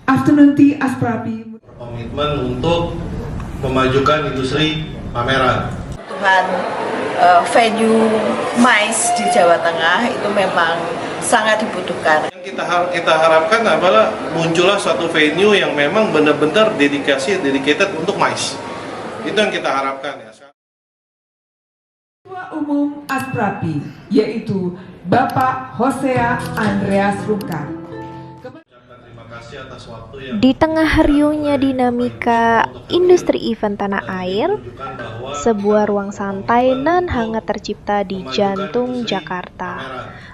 Afternoon Tea Asprapi. Komitmen untuk memajukan industri pameran. Tuhan venue MICE di Jawa Tengah itu memang sangat dibutuhkan. Yang kita harapkan adalah muncullah suatu venue yang memang benar-benar dedicated untuk MICE. Itu yang kita harapkan ya. Ketua Umum Asprapi yaitu Bapak Hosea Andreas Rungkar. Terima kasih atas waktu yang Di tengah riuhnya dinamika industri event tanah air, sebuah ruang santai nan hangat tercipta di jantung Jakarta.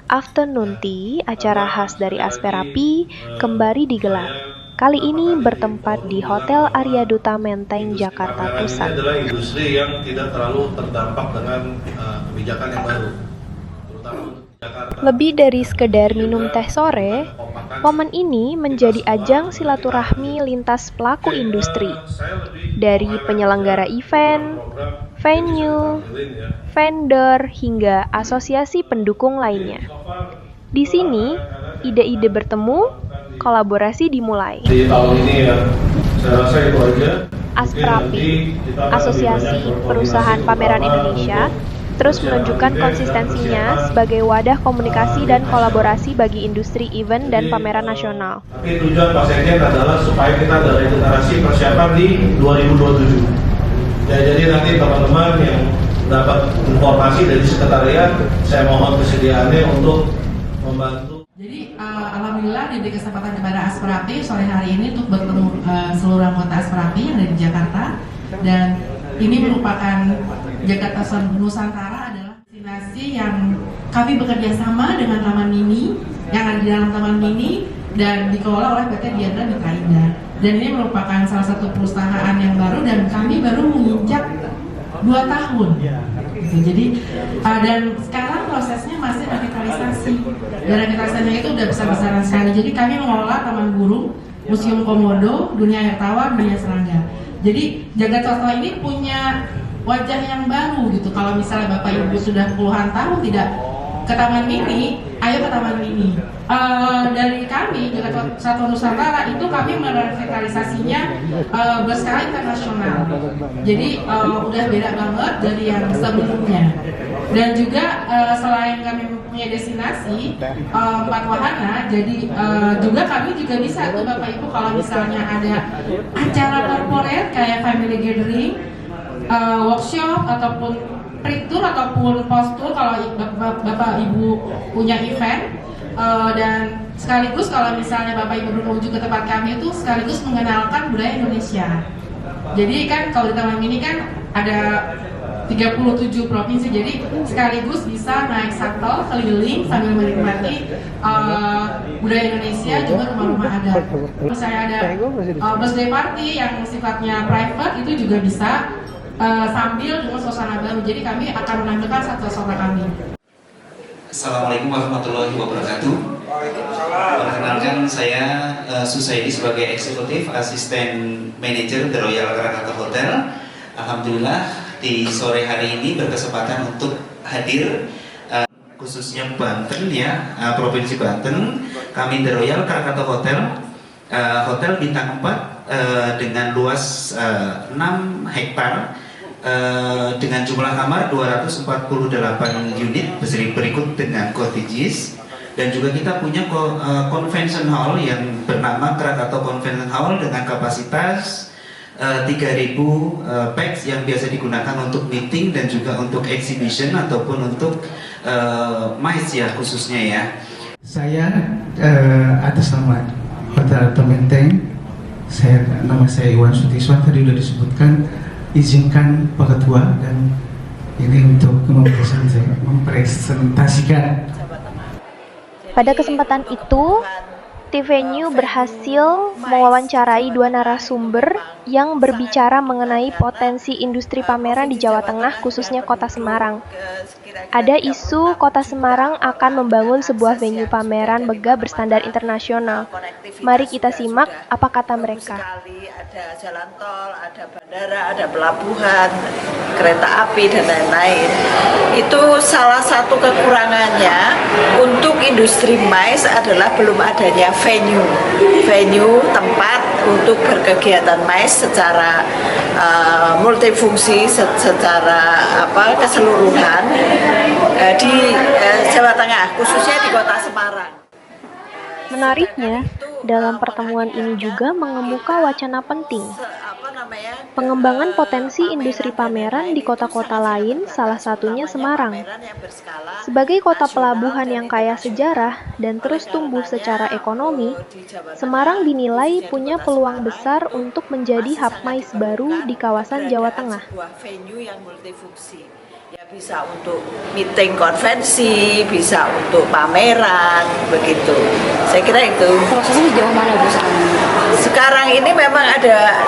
Afternoon Tea, acara khas dari Asprapi, kembali digelar. Kali ini bertempat di Hotel Arya Duta Menteng, Jakarta Pusat. Ini adalah industri yang tidak terlalu terdampak dengan kebijakan yang baru, terutama untuk Jakarta. Lebih dari sekedar minum teh sore, momen ini menjadi ajang silaturahmi lintas pelaku industri, dari penyelenggara event, venue, vendor, hingga asosiasi pendukung lainnya. Di sini, ide-ide bertemu, kolaborasi dimulai. Di tahun ini ya, saya rasa itu aja. Asprapi, Asosiasi Perusahaan Pameran Indonesia, terus menunjukkan konsistensinya sebagai wadah komunikasi dan kolaborasi bagi industri event dan pameran nasional. Tapi tujuan Pak Sekjen adalah supaya kita ada regenerasi persiapan di 2027. Ya, jadi nanti teman-teman yang dapat informasi dari sekretariat, saya mohon kesediaannya untuk membantu. Jadi alhamdulillah diberi kesempatan kepada Asprapi sore hari ini untuk bertemu seluruh anggota Asprapi yang ada di Jakarta, dan ini merupakan Jakarta Nusantara adalah destinasi yang kami bekerja sama dengan Taman Mini yang ada di dalam Taman Mini dan dikelola oleh PT Diandra Mitra Indah. Dan ini merupakan salah satu perusahaan yang baru dan kami baru menginjak 2 tahun. Jadi dan sekarang prosesnya masih revitalisasi. Dan revitalisasinya itu udah besar-besaran sekali. Jadi kami mengelola Taman Burung, Museum Komodo, Dunia Air Tawar, Dunia Serangga. Jadi Jakarta ini punya wajah yang baru gitu. Kalau misalnya Bapak Ibu sudah puluhan tahun tidak ke Taman Mini, ayo ke Taman Mini. Dari kami Jakarta Satu Nusantara itu kami merevitalisasinya berskala internasional. Jadi udah beda banget dari yang sebelumnya. Dan juga selain kami mempunyai destinasi 4 wahana, jadi juga kami juga bisa tuh Bapak Ibu kalau misalnya ada acara korporat kayak family gathering, workshop ataupun pre-tour ataupun post-tour kalau Bapak Ibu punya event. Dan sekaligus kalau misalnya Bapak Ibu menuju ke tempat kami itu sekaligus mengenalkan budaya Indonesia. Jadi kan kalau di Taman Mini kan ada 37 provinsi, jadi sekaligus bisa naik shuttle keliling sambil menikmati budaya Indonesia juga rumah-rumah adat. Terus saya ada birthday party yang sifatnya private itu juga bisa sambil dengan suasana baru. Jadi kami akan menampilkan satu-satu kami. Assalamualaikum warahmatullahi wabarakatuh. Perkenalkan saya Susaidi sebagai Eksekutif Asisten Manajer The Royal Krakatau Hotel. Alhamdulillah di sore hari ini berkesempatan untuk hadir khususnya Banten ya, Provinsi Banten. Kami The Royal Krakatau Hotel, hotel bintang 4 dengan luas 6 hektar. Dengan jumlah kamar 248 unit berikut dengan cottages, dan juga kita punya convention hall yang bernama Krakatau Convention Hall dengan kapasitas 3.000 pax yang biasa digunakan untuk meeting dan juga untuk exhibition ataupun untuk MICE ya khususnya ya. Saya atas nama Hotel Arya Menteng, nama saya Iwan Sutiswan, tadi sudah disebutkan. Izinkan Pak Ketua dan ini untuk mempresentasikan. Pada kesempatan itu, TVNew berhasil mewawancarai 2 narasumber yang berbicara mengenai potensi industri pameran di Jawa Tengah, khususnya Kota Semarang. ada isu Kota Semarang akan membangun sebuah venue pameran mega berstandar internasional. Mari kita simak apa kata mereka. Ada jalan tol, ada bandara, ada pelabuhan, kereta api dan lain-lain. Itu salah satu kekurangannya untuk industri MICE adalah belum adanya venue tempat untuk berkegiatan MICE secara multifungsi, secara keseluruhan di Jawa Tengah, khususnya di Kota Semarang. Menariknya, dalam pertemuan ini juga mengemuka wacana penting. Pengembangan potensi industri pameran di kota-kota lain, salah satunya Semarang. Sebagai kota pelabuhan yang kaya sejarah dan terus tumbuh secara ekonomi, Semarang dinilai punya peluang besar untuk menjadi hub MICE baru di kawasan Jawa Tengah. Ya bisa untuk meeting konvensi, bisa untuk pameran, begitu. Saya kira itu. Prosesnya sejauh mana Bu sekarang? Sekarang ini memang ada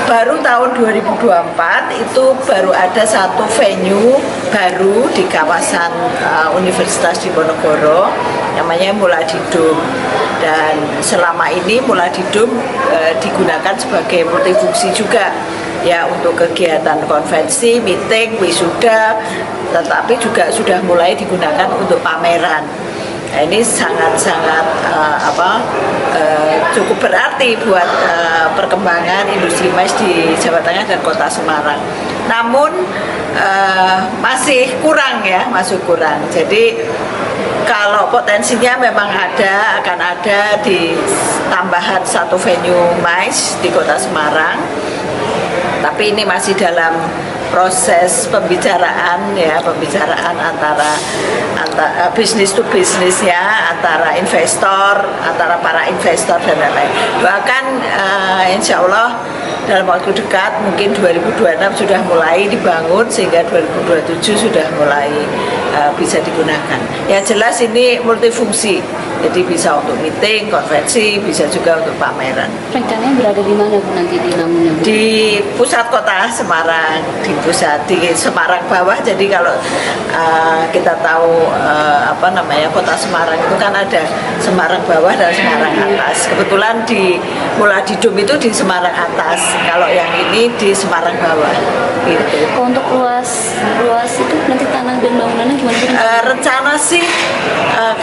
baru tahun 2024 itu baru ada satu venue baru di kawasan Universitas Diponegoro, namanya Muladidum. Dan selama ini Muladidum digunakan sebagai multifungsi juga. Ya, untuk kegiatan konvensi, meeting, wisuda, tetapi juga sudah mulai digunakan untuk pameran. Nah, ini sangat-sangat cukup berarti buat perkembangan industri MICE di Jawa Tengah dan Kota Semarang. Namun masih kurang ya, masih kurang. Jadi kalau potensinya memang akan ada di tambahan satu venue MICE di Kota Semarang. Tapi ini masih dalam proses pembicaraan antara bisnis to bisnis ya, antara para investor dan lain-lain. Bahkan insya Allah dalam waktu dekat mungkin 2026 sudah mulai dibangun sehingga 2027 sudah mulai bisa digunakan. Yang jelas ini multifungsi. Jadi bisa untuk meeting, konvensi, bisa juga untuk pameran. Rencananya berada di mana Bu nanti di namunnya Bu? Di pusat kota Semarang, di Semarang bawah. Jadi kalau kita tahu kota Semarang itu kan ada Semarang bawah dan Semarang atas. Kebetulan di Muladidum itu di Semarang atas. Kalau yang ini di Semarang bawah. Gitu. Untuk luas itu nanti tanah dan bangunannya gimana Bu? Rencana sih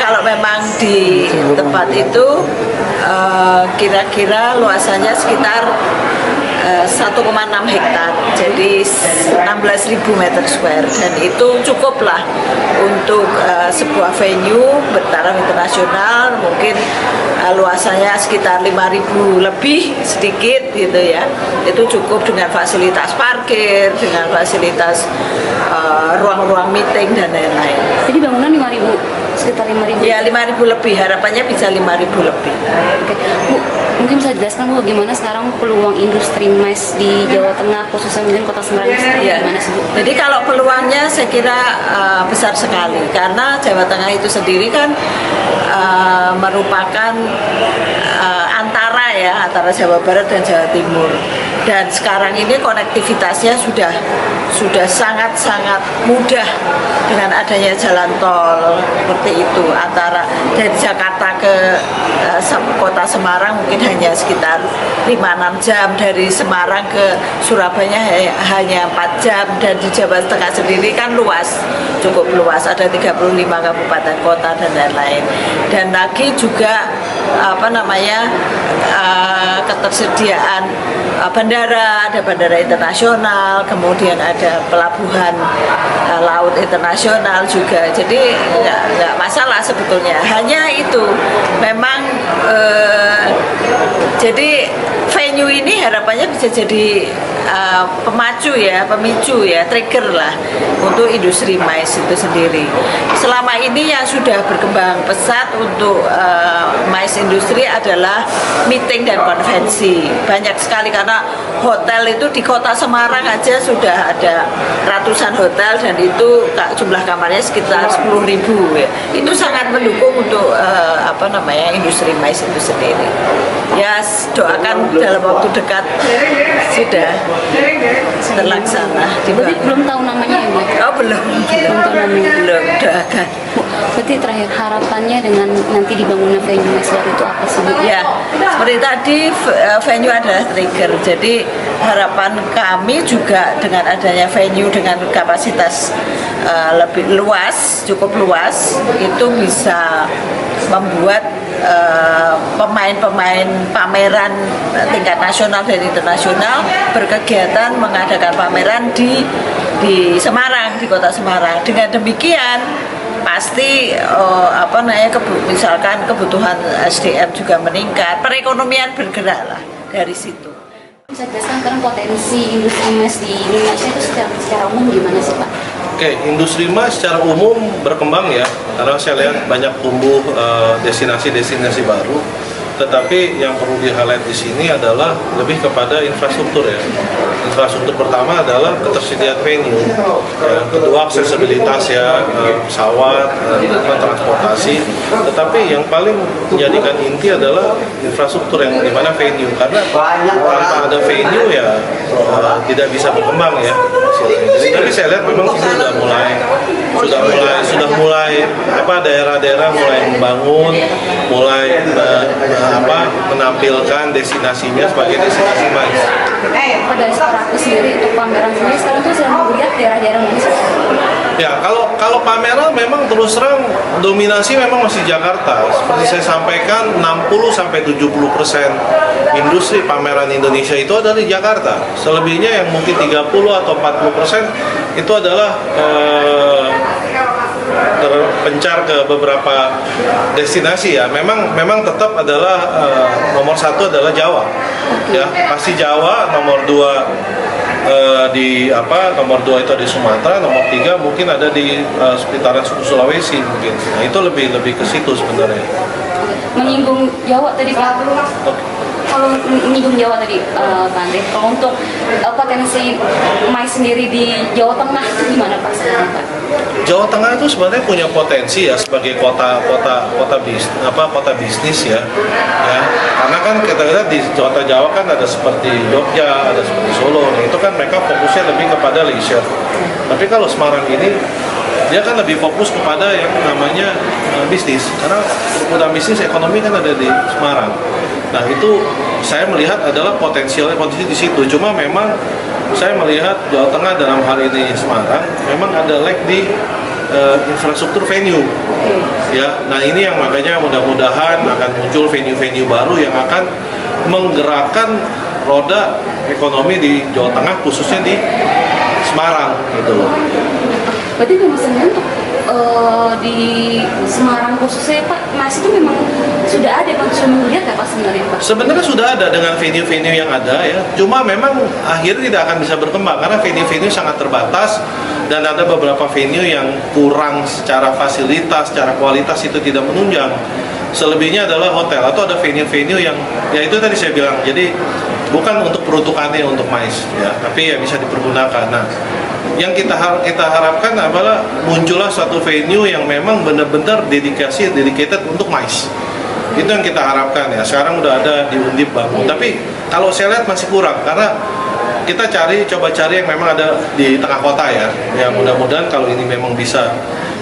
kalau memang di tempat itu kira-kira luasannya sekitar 1,6 hektar, jadi 16.000 meter square, dan itu cukuplah untuk sebuah venue bertaraf internasional. Mungkin luasannya sekitar 5.000 lebih sedikit gitu ya. Itu cukup dengan fasilitas parkir, dengan fasilitas ruang-ruang meeting dan lain-lain. Jadi bangunan 5.000? Sekitar 5.000? Ya 5.000 lebih, harapannya bisa 5.000 lebih. Oke. Bu, mungkin bisa jelaskan Bu bagaimana sekarang peluang industri MICE di Jawa Tengah, khususnya mungkin Kota Semarang ya. Gimana sih Bu? Jadi kalau peluangnya saya kira besar sekali, karena Jawa Tengah itu sendiri kan merupakan antara Jawa Barat dan Jawa Timur. Dan sekarang ini konektivitasnya sudah sangat-sangat mudah dengan adanya jalan tol seperti itu, antara dari Jakarta ke Kota Semarang mungkin hanya sekitar 5-6 jam, dari Semarang ke Surabaya hanya 4 jam, dan di Jawa Tengah sendiri kan cukup luas, ada 35 kabupaten kota dan lain-lain. Dan lagi juga ketersediaan bandara, ada bandara internasional, kemudian ada pelabuhan laut internasional juga. Jadi nggak masalah sebetulnya. Hanya itu memang jadi venue ini harapannya bisa jadi pemicu ya, trigger lah untuk industri MICE itu sendiri. Selama ini yang sudah berkembang pesat untuk MICE next industri adalah meeting dan konvensi. Banyak sekali karena hotel itu di kota Semarang aja sudah ada ratusan hotel dan itu jumlah kamarnya sekitar 10.000 ya. Itu sangat mendukung untuk industri MICE itu sendiri. Ya doakan dalam waktu dekat sudah terlaksana. Berarti belum tahu namanya ya, Mbak? Oh belum tahu namanya. Belum, doakan. Berarti terakhir harapannya dengan nanti dibangunnya venue MICE baru itu apa sih, Bu? Ya, seperti tadi venue adalah trigger. Jadi harapan kami juga dengan adanya venue dengan kapasitas lebih luas, cukup luas, itu bisa membuat pemain-pemain pameran tingkat nasional dan internasional berkegiatan mengadakan pameran di Semarang, di kota Semarang. Dengan demikian pasti misalkan kebutuhan SDM juga meningkat, perekonomian bergerak lah dari situ. Bisa jelaskan sekarang potensi industri MICE di Indonesia itu secara umum gimana sih, Pak? Oke, industri MICE secara umum berkembang ya, karena saya lihat banyak tumbuh destinasi-destinasi baru. Tetapi yang perlu di-highlight di sini adalah lebih kepada infrastruktur ya. Infrastruktur pertama adalah ketersediaan venue, ya. Kedua aksesibilitas ya, pesawat, transportasi. Tetapi yang paling menjadikan inti adalah infrastruktur yang dimana venue, karena tanpa ada venue ya tidak bisa berkembang ya. Tapi saya lihat memang sudah mulai daerah-daerah mulai membangun, mulai menampilkan destinasinya sebagai destinasi MICE. Pada praktis sendiri untuk pameran sendiri sekarang tuh saya mau lihat daerah-daerah mana sih? Ya, kalau pameran memang terus terang dominasi memang masih Jakarta. Seperti saya sampaikan 60-70% industri pameran Indonesia itu ada di Jakarta. Selebihnya yang mungkin 30 atau 40% itu adalah terpencar ke beberapa destinasi ya. Memang tetap adalah nomor satu adalah Jawa. Ya, pasti Jawa, nomor 2 nomor 2 itu di Sumatera, nomor 3 mungkin ada di sekitaran suku Sulawesi mungkin. Nah, itu lebih ke situ sebenarnya. Menyinggung Jawa tadi, Pak. Kalau menyinggung Jawa tadi, Pak Andre, kalau untuk potensi MICE sendiri di Jawa Tengah itu gimana, Pak? Sekarang, Pak? Jawa Tengah itu sebenarnya punya potensi ya sebagai kota bisnis ya. Karena kan kita lihat di Jawa kan ada seperti Jogja, ada seperti Solo. Nah, itu kan mereka fokusnya lebih kepada leisure. Tapi kalau Semarang ini dia kan lebih fokus kepada yang namanya bisnis, karena kebutuhan bisnis ekonomi kan ada di Semarang. Nah, itu saya melihat adalah potensi di situ. Cuma memang saya melihat Jawa Tengah dalam hal ini Semarang memang ada lag di infrastruktur venue. Ya, nah ini yang makanya mudah-mudahan akan muncul venue-venue baru yang akan menggerakkan roda ekonomi di Jawa Tengah, khususnya di Semarang gitu loh. Berarti misalnya untuk di Semarang khususnya Pak, MICE itu memang sudah ada, Pak, sudah melihat ya Pak sebenarnya Pak? Sebenarnya sudah ada dengan venue-venue yang ada ya, cuma memang akhirnya tidak akan bisa berkembang karena venue-venue sangat terbatas dan ada beberapa venue yang kurang secara fasilitas, secara kualitas itu tidak menunjang. Selebihnya adalah hotel atau ada venue-venue yang ya itu tadi saya bilang, jadi bukan untuk peruntukannya untuk MICE ya, tapi ya bisa dipergunakan. Nah, yang kita harapkan adalah muncullah suatu venue yang memang benar-benar dedicated untuk MICE. Itu yang kita harapkan ya. Sekarang udah ada di Undip bangun, tapi kalau saya lihat masih kurang karena kita coba cari yang memang ada di tengah kota ya. Ya mudah-mudahan kalau ini memang bisa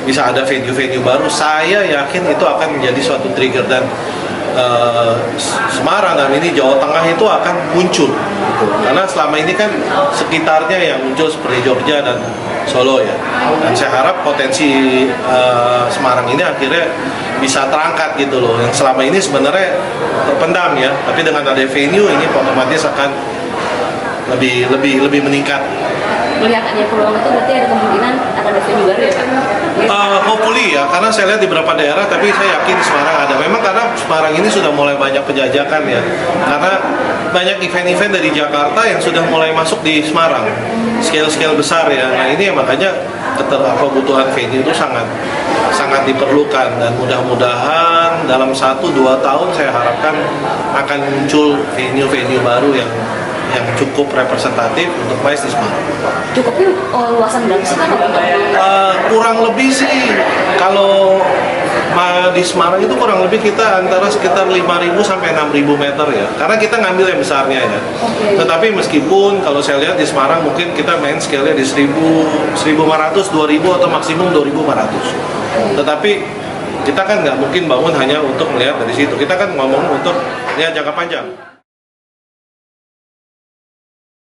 ada venue-venue baru, saya yakin itu akan menjadi suatu trigger dan Semarang dan ini Jawa Tengah itu akan muncul gitu. Karena selama ini kan sekitarnya yang muncul seperti Jogja dan Solo ya, dan saya harap potensi Semarang ini akhirnya bisa terangkat gitu loh, yang selama ini sebenarnya terpendam ya, tapi dengan ada venue ini otomatis akan lebih meningkat. Melihat adanya peluang itu berarti ada kemungkinan akan ada venue baru ya Pak? Hopefully ya, karena saya lihat di beberapa daerah, tapi saya yakin di Semarang ada. Memang karena Semarang ini sudah mulai banyak penjajakan ya, karena banyak event-event dari Jakarta yang sudah mulai masuk di Semarang, scale besar ya. Nah ini ya, makanya kebutuhan venue itu sangat diperlukan dan mudah-mudahan Semarang dalam 1-2 tahun saya harapkan akan muncul venue-venue baru yang cukup representatif untuk MICE di Semarang. Cukupnya luasan berapa sih Pak? Kurang lebih sih kalau di Semarang itu kurang lebih kita antara sekitar 5.000 sampai 6.000 meter ya. Karena kita ngambil yang besarnya ya. Tetapi meskipun kalau saya lihat di Semarang mungkin kita main scale-nya di 1.500, 2.000 atau maksimum 2.500. Tetapi kita kan nggak mungkin bangun hanya untuk melihat dari situ. Kita kan ngomong untuk lihat jangka panjang.